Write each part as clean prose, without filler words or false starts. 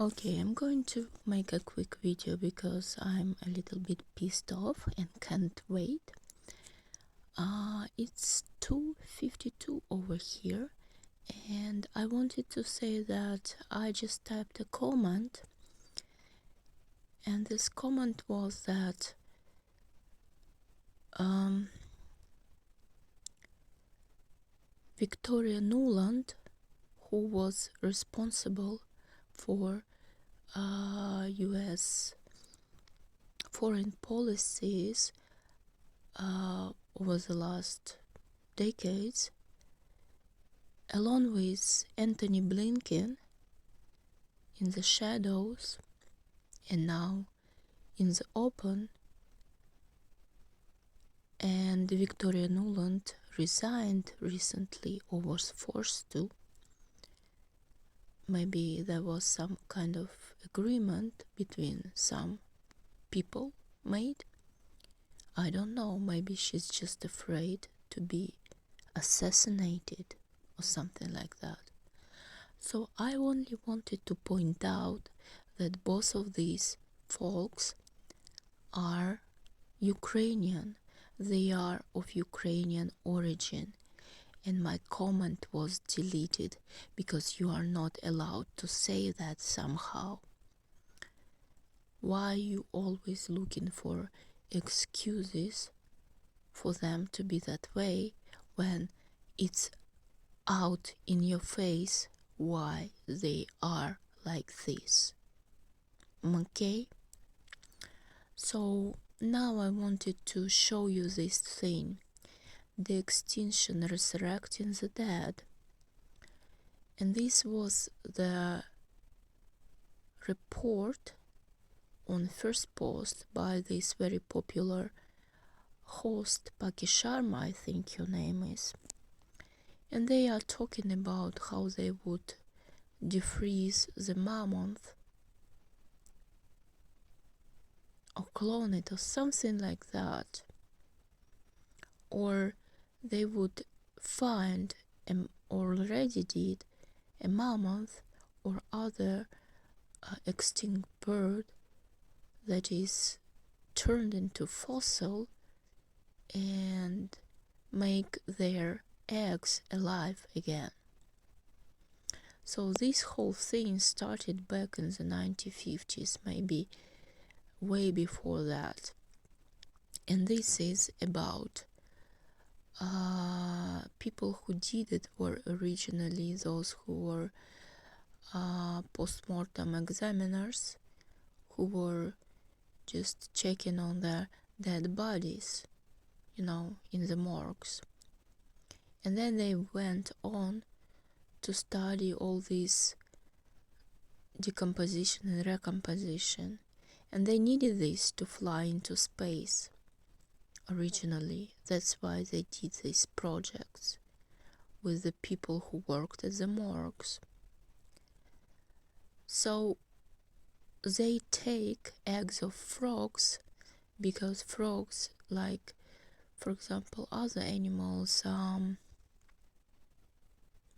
Okay, I'm going to make a quick video because I'm a little bit pissed off and can't wait. It's 2:52 over here, and I wanted to say that I just typed a comment, and this comment was that Victoria Nuland, who was responsible for US foreign policies over the last decades, along with Antony Blinken in the shadows and now in the open, and Victoria Nuland resigned recently or was forced to. Maybe there was some kind of agreement between some people made. I don't know, maybe she's just afraid to be assassinated or something like that. So I only wanted to point out that both of these folks are Ukrainian. They are of Ukrainian origin, and my comment was deleted because you are not allowed to say that somehow. Why are you always looking for excuses for them to be that way when it's out in your face why they are like this? Okay? So now I wanted to show you this thing, the extinction resurrecting the dead. And this was the report on first post by this very popular host, Paki Sharma, I think your name is. And they are talking about how they would defreeze the mammoth or clone it or something like that. Or they would find, or already did, a mammoth or other extinct bird that is turned into fossil and make their eggs alive again. So this whole thing started back in the 1950s, maybe way before that. And this is about people who did it were originally those who were post-mortem examiners who were just checking on their dead bodies, in the morgues. And then they went on to study all this decomposition and recomposition. And they needed this to fly into space originally. That's why they did these projects with the people who worked at the morgues. So they take eggs of frogs because frogs, like for example other animals,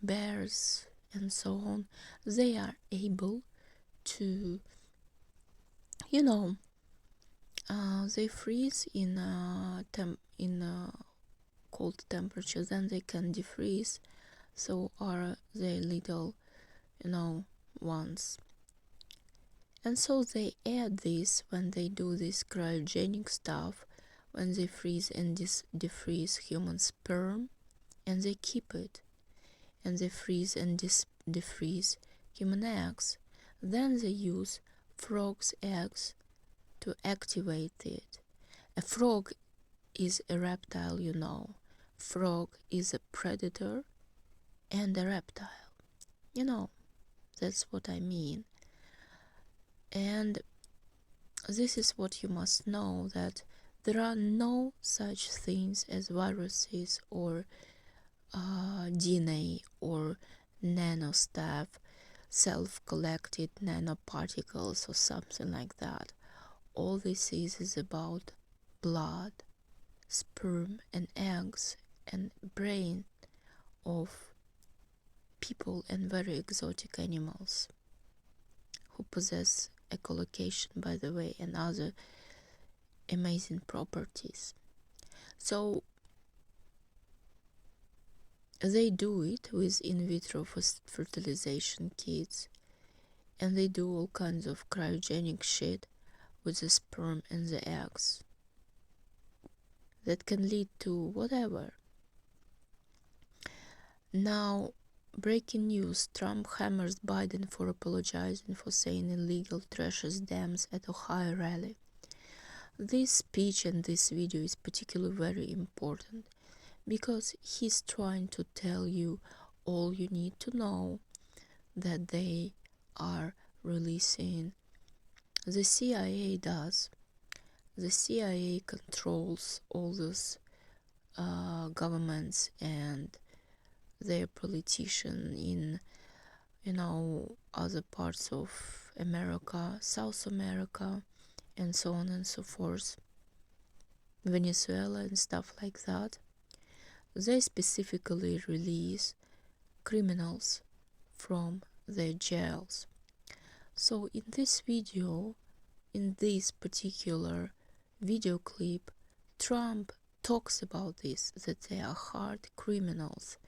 bears and so on, they are able to, they freeze in cold temperature, then they can defreeze. So are they little, ones. And so they add this when they do this cryogenic stuff, when they freeze and defreeze human sperm, and they keep it. And they freeze and defreeze human eggs. Then they use frogs' eggs to activate it. A frog is a reptile, Frog is a predator and a reptile. That's what I mean. And this is what you must know, that there are no such things as viruses or DNA or nanostuff, self-collected nanoparticles or something like that. All this is about blood, sperm and eggs and brain of people and very exotic animals who possess echolocation, by the way, and other amazing properties. So they do it with in vitro fertilization kits, and they do all kinds of cryogenic shit with the sperm and the eggs that can lead to whatever. Now, breaking news: Trump hammers Biden for apologizing for saying illegal trashes dams at Ohio rally. This speech and this video is particularly very important because he's trying to tell you all you need to know, that they are releasing. The CIA does. The CIA controls all those governments and their politicians in, other parts of America, South America, and so on and so forth, Venezuela and stuff like that. They specifically release criminals from their jails. So in this video, in this particular video clip, Trump talks about this, that they are hard criminals,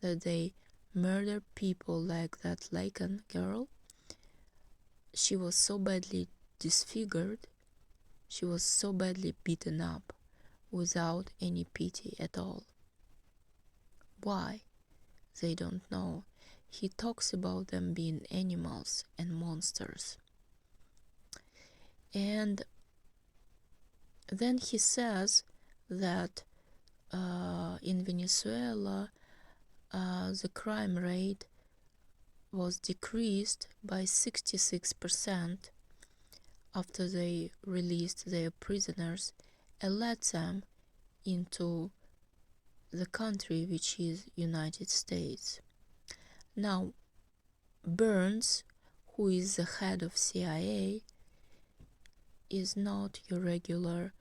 that they murder people, like that Laken girl. She was so badly disfigured, she was so badly beaten up, without any pity at all. Why? They don't know. He talks about them being animals and monsters. And then he says that in Venezuela, the crime rate was decreased by 66% after they released their prisoners and let them into the country, which is United States. Now, Burns, who is the head of CIA, is not your regular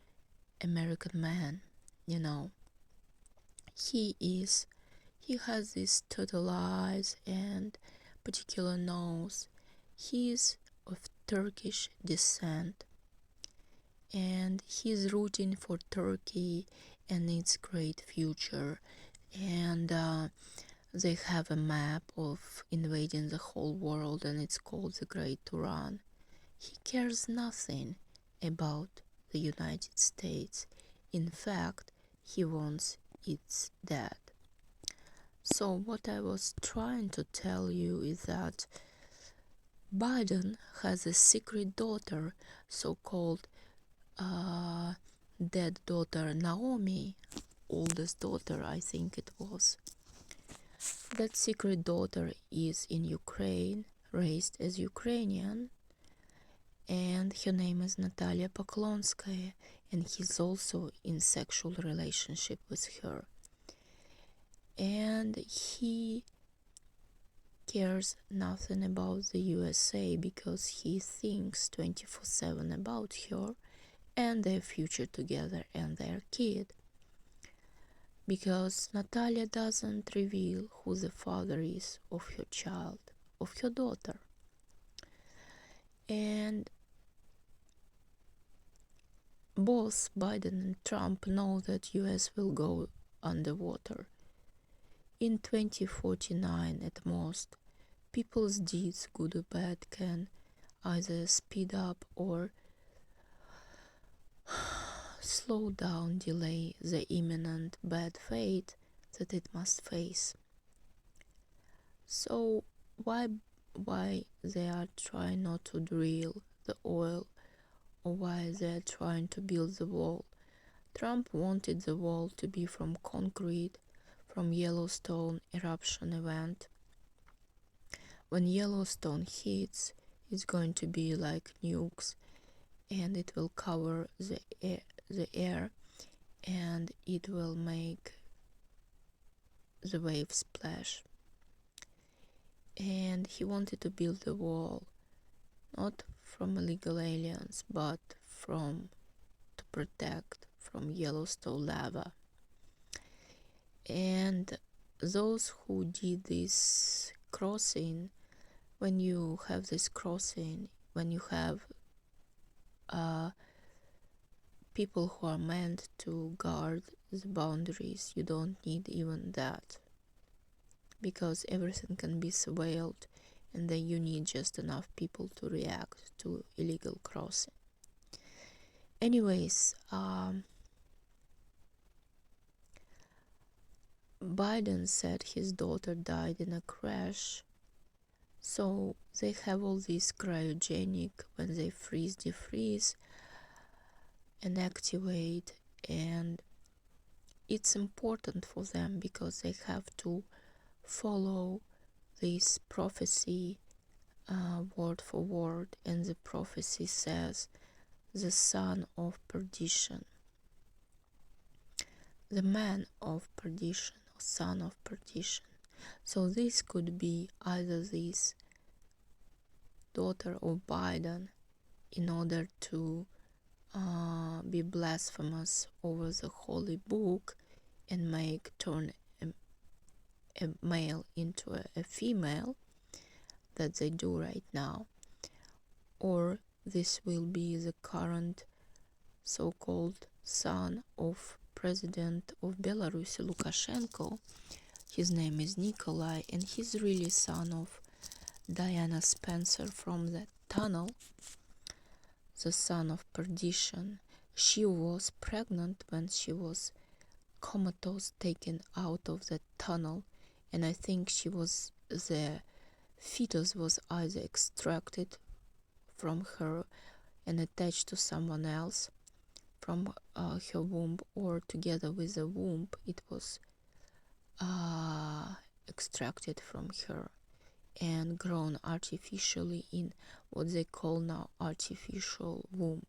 American man, He has these turtle eyes and particular nose. He is of Turkish descent, and he's rooting for Turkey and its great future. And they have a map of invading the whole world, and it's called the Great Turan. He cares nothing about the United States. In fact, he wants its dead. So what I was trying to tell you is that Biden has a secret daughter, so-called dead daughter Naomi, oldest daughter, I think it was. That secret daughter is in Ukraine, raised as Ukrainian, and her name is Natalia Poklonskaya, and he's also in sexual relationship with her. And he cares nothing about the USA because he thinks 24/7 about her and their future together and their kid. Because Natalia doesn't reveal who the father is of her child, of her daughter. And both Biden and Trump know that US will go underwater. In 2049 at most, people's deeds, good or bad, can either speed up or slow down, delay the imminent bad fate that it must face. So why they are trying not to drill the oil, or why they are trying to build the wall? Trump wanted the wall to be from concrete, from Yellowstone eruption event. When Yellowstone hits, it's going to be like nukes, and it will cover the air, and it will make the waves splash. And he wanted to build the wall, not from illegal aliens, but to protect from Yellowstone lava. And those who did this crossing, when you have this crossing when you have people who are meant to guard the boundaries, you don't need even that, because everything can be surveilled, and then you need just enough people to react to illegal crossing. Anyways, Biden said his daughter died in a crash, so they have all these cryogenic, when they freeze, defreeze, and activate, and it's important for them because they have to follow this prophecy word for word, and the prophecy says the son of perdition, the man of perdition, or son of perdition. So this could be either this daughter of Biden in order to be blasphemous over the holy book and turn a male into a female, that they do right now, or this will be the current so-called son of President of Belarus, Lukashenko. His name is Nikolai, and he's really son of Diana Spencer from that tunnel, the son of perdition. She was pregnant when she was comatose, taken out of the tunnel, and I think the fetus was either extracted from her and attached to someone else from her womb, or together with the womb it was extracted from her and grown artificially in what they call now artificial womb,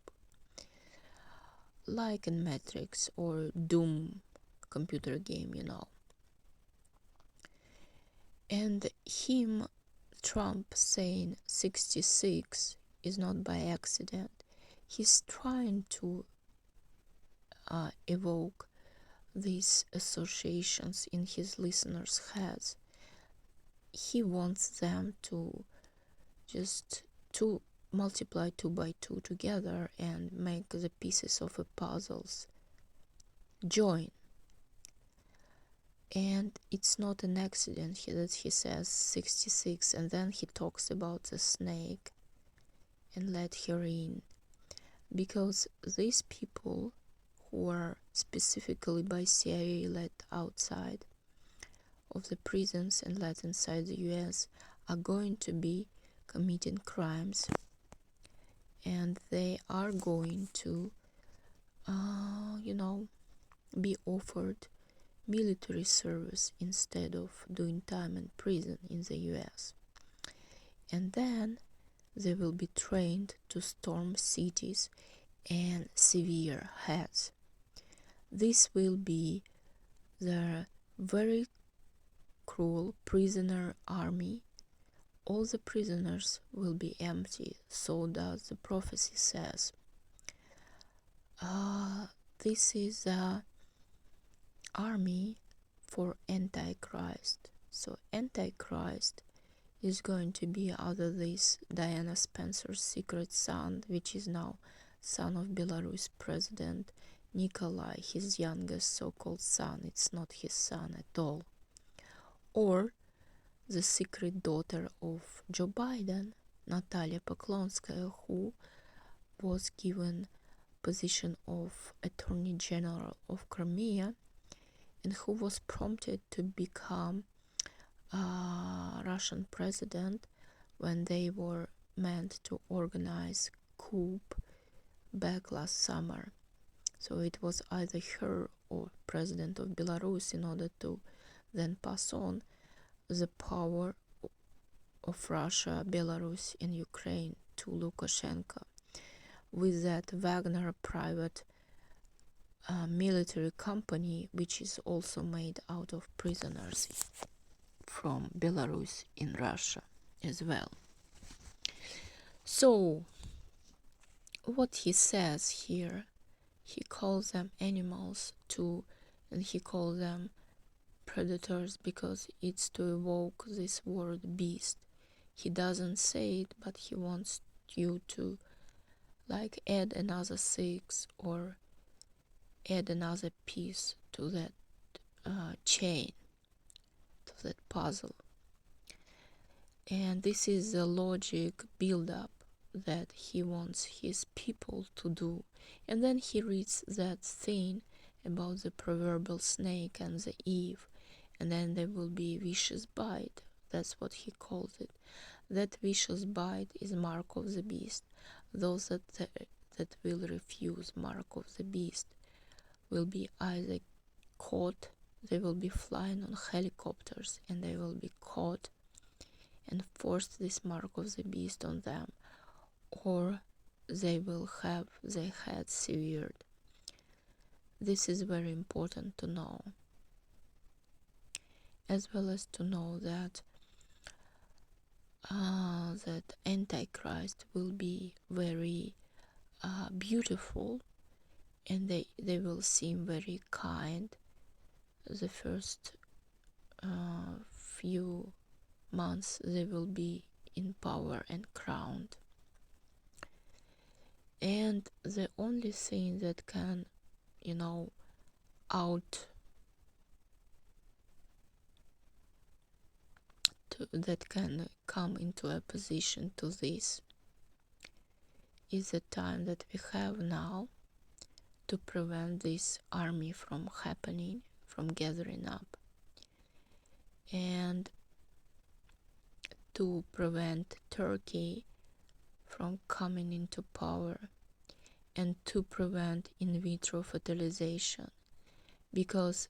like in Matrix or Doom computer game, And Trump saying 66 is not by accident. He's trying to evoke these associations in his listeners' heads. He wants them to just to multiply 2 by 2 together and make the pieces of a puzzles join. And it's not an accident that he says 66, and then he talks about the snake and let her in, because these people who are specifically by CIA let outside of the prisons and let inside the US are going to be committing crimes, and they are going to be offered military service instead of doing time in prison in the US. And then they will be trained to storm cities and sever heads. This will be the very cruel prisoner army. All the prisoners will be empty, so does the prophecy says. This is a army for Antichrist. So Antichrist is going to be either this Diana Spencer's secret son, which is now son of Belarus president Nikolai, his youngest so-called son. It's not his son at all. Or the secret daughter of Joe Biden, Natalia Poklonskaya, who was given position of Attorney General of Crimea and who was prompted to become Russian president when they were meant to organize coup back last summer. So it was either her or president of Belarus in order to then pass on the power of Russia, Belarus, and Ukraine to Lukashenko. With that Wagner private military company, which is also made out of prisoners from Belarus in Russia as well. So what he says here, he calls them animals too, and he calls them predators because it's to evoke this word beast. He doesn't say it, but he wants you to like add another 6 or add another piece to that chain, to that puzzle. And this is the logic build-up that he wants his people to do. And then he reads that thing about the proverbial snake and the Eve, and then there will be vicious bite. That's what he calls it. That vicious bite is mark of the beast. Those that will refuse mark of the beast will be either caught, they will be flying on helicopters, and they will be caught and forced this mark of the beast on them, or they will have their heads severed. This is very important to know, as well as to know that that Antichrist will be very beautiful, and they will seem very kind the first few months they will be in power and crowned. And the only thing that can, that can come into opposition to this is the time that we have now to prevent this army from happening, from gathering up, and to prevent Turkey from coming into power, and to prevent in vitro fertilization, because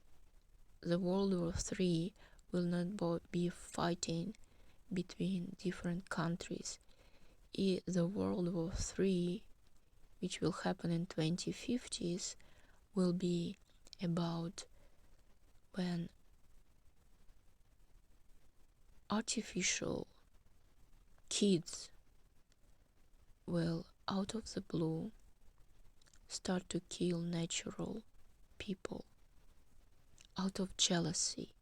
the World War III will not be fighting between different countries. The World War III, which will happen in 2050s, will be about when artificial kids will, out of the blue, start to kill natural people out of jealousy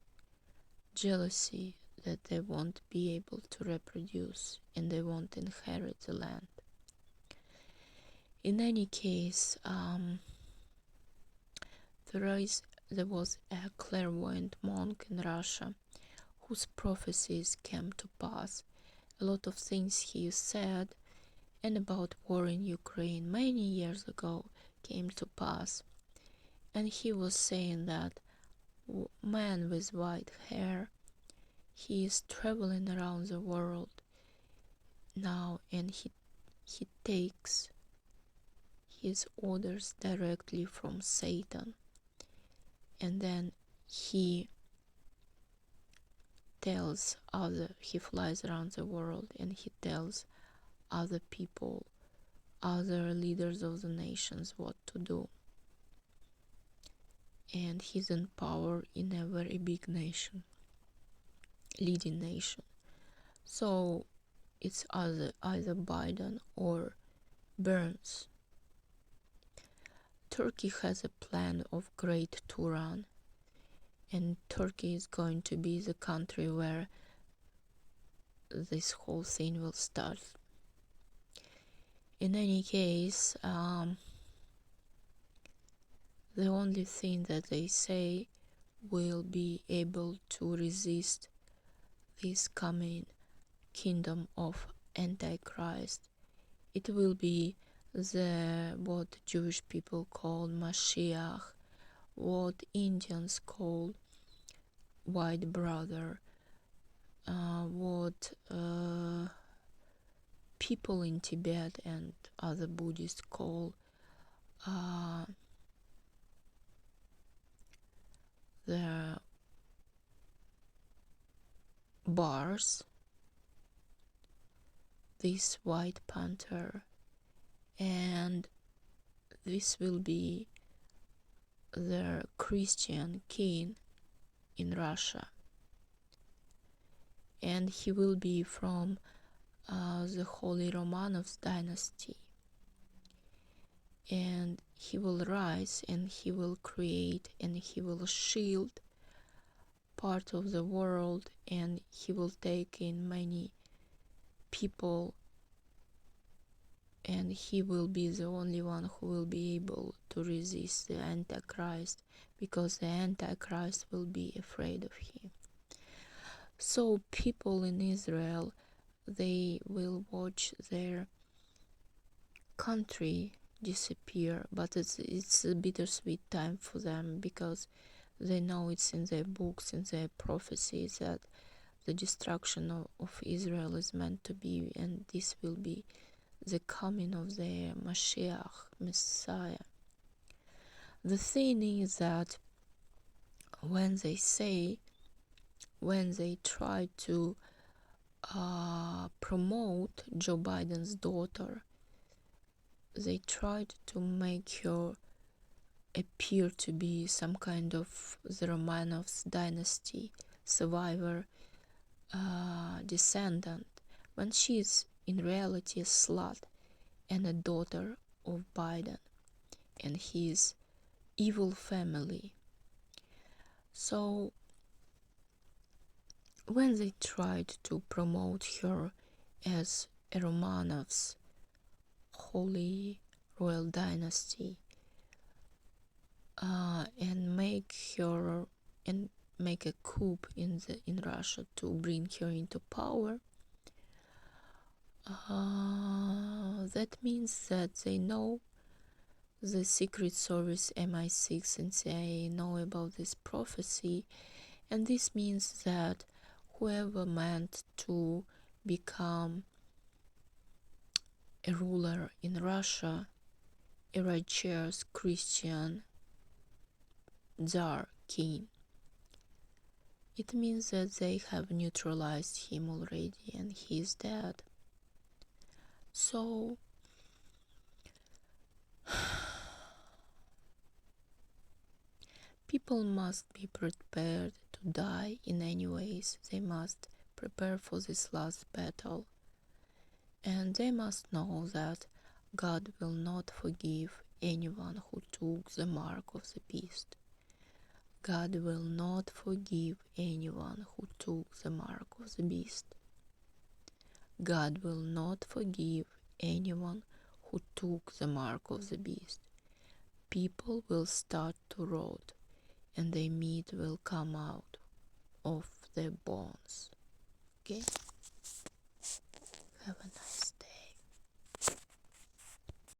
that they won't be able to reproduce and they won't inherit the land. In any case, there was a clairvoyant monk in Russia whose prophecies came to pass. A lot of things he said and about war in Ukraine many years ago came to pass. And he was saying that man with white hair, he is traveling around the world now, and he takes his orders directly from Satan, and then he flies around the world and he tells other people, other leaders of the nations what to do. And he's in power in a very big nation, leading nation. So it's either Biden or Burns. Turkey has a plan of Great Turan, and Turkey is going to be the country where this whole thing will start. In any case, the only thing that they say will be able to resist this coming kingdom of Antichrist, it will be what Jewish people call Mashiach, what Indians call White Brother, what people in Tibet and other Buddhists call the bars, this white panther, and this will be the Christian king in Russia, and he will be from the Holy Romanovs dynasty, and he will rise and he will create and he will shield part of the world, and he will take in many people and he will be the only one who will be able to resist the Antichrist, because the Antichrist will be afraid of him. So people in Israel, they will watch their country disappear, but it's a bittersweet time for them, because they know it's in their books, in their prophecies, that the destruction of Israel is meant to be, and this will be the coming of the Mashiach, Messiah. The thing is that when they try to promote Joe Biden's daughter, they tried to make her appear to be some kind of the Romanovs dynasty survivor, descendant, when she is in reality a slut and a daughter of Biden and his evil family. So when they tried to promote her as a Romanovs holy royal dynasty, and make a coup in Russia to bring her into power, that means that they know, the Secret Service, MI6 and CIA know about this prophecy, and this means that whoever meant to become a ruler in Russia, a righteous Christian Tsar king, it means that they have neutralized him already and he is dead. So people must be prepared to die in any ways. They must prepare for this last battle, and they must know that God will not forgive anyone who took the mark of the beast. God will not forgive anyone who took the mark of the beast. God will not forgive anyone who took the mark of the beast. People will start to rot, and their meat will come out of their bones. Okay? Have a nice